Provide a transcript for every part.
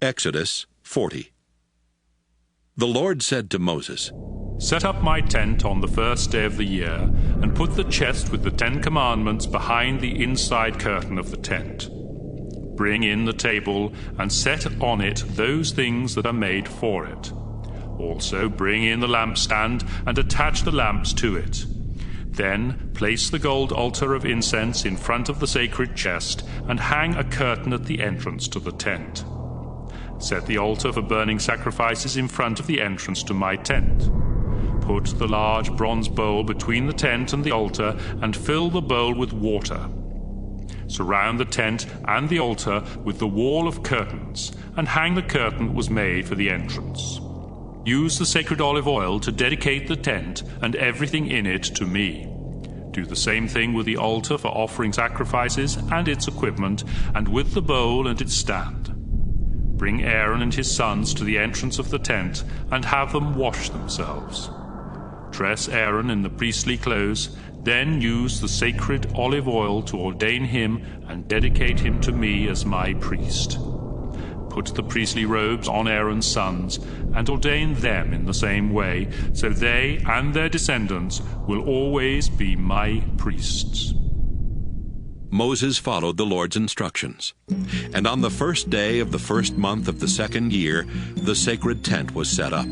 Exodus 40. The Lord said to Moses, Set up my tent on the first day of the year, and put the chest with the 10 Commandments behind the inside curtain of the tent. Bring in the table, and set on it those things that are made for it. Also bring in the lampstand, and attach the lamps to it. Then place the gold altar of incense in front of the sacred chest, and hang a curtain at the entrance to the tent. Set the altar for burning sacrifices in front of the entrance to my tent. Put the large bronze bowl between the tent and the altar, and fill the bowl with water. Surround the tent and the altar with the wall of curtains, and hang the curtain that was made for the entrance. Use the sacred olive oil to dedicate the tent and everything in it to me. Do the same thing with the altar for offering sacrifices and its equipment, and with the bowl and its stand. Bring Aaron and his sons to the entrance of the tent, and have them wash themselves. Dress Aaron in the priestly clothes, then use the sacred olive oil to ordain him and dedicate him to me as my priest. Put the priestly robes on Aaron's sons, and ordain them in the same way, so they and their descendants will always be my priests. Moses followed the Lord's instructions. And on the first day of the first month of the second year, the sacred tent was set up.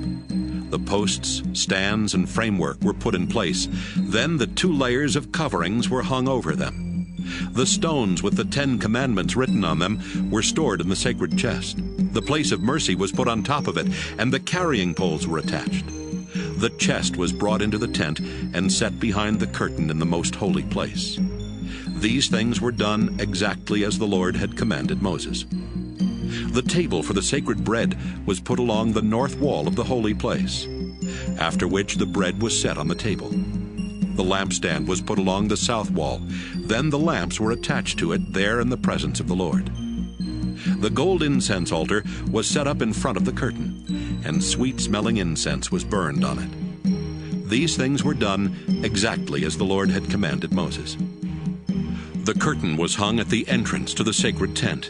The posts, stands, and framework were put in place. Then the 2 layers of coverings were hung over them. The stones with the 10 Commandments written on them were stored in the sacred chest. The place of mercy was put on top of it, and the carrying poles were attached. The chest was brought into the tent and set behind the curtain in the most holy place. These things were done exactly as the Lord had commanded Moses. The table for the sacred bread was put along the north wall of the holy place, after which the bread was set on the table. The lampstand was put along the south wall. Then the lamps were attached to it there in the presence of the Lord. The gold incense altar was set up in front of the curtain, and sweet-smelling incense was burned on it. These things were done exactly as the Lord had commanded Moses. The curtain was hung at the entrance to the sacred tent.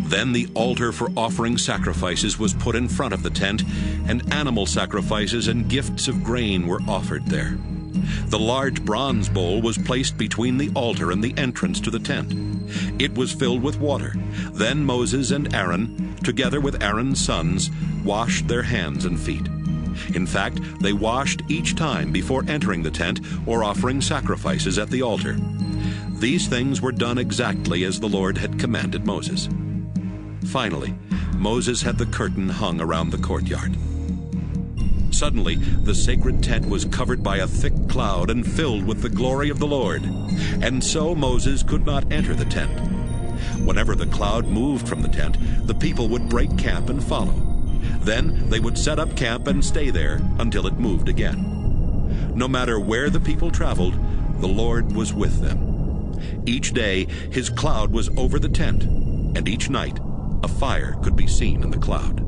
Then the altar for offering sacrifices was put in front of the tent, and animal sacrifices and gifts of grain were offered there. The large bronze bowl was placed between the altar and the entrance to the tent. It was filled with water. Then Moses and Aaron, together with Aaron's sons, washed their hands and feet. In fact, they washed each time before entering the tent or offering sacrifices at the altar. These things were done exactly as the Lord had commanded Moses. Finally, Moses had the curtain hung around the courtyard. Suddenly, the sacred tent was covered by a thick cloud and filled with the glory of the Lord. And so Moses could not enter the tent. Whenever the cloud moved from the tent, the people would break camp and follow. Then they would set up camp and stay there until it moved again. No matter where the people traveled, the Lord was with them. Each day his cloud was over the tent, and each night a fire could be seen in the cloud.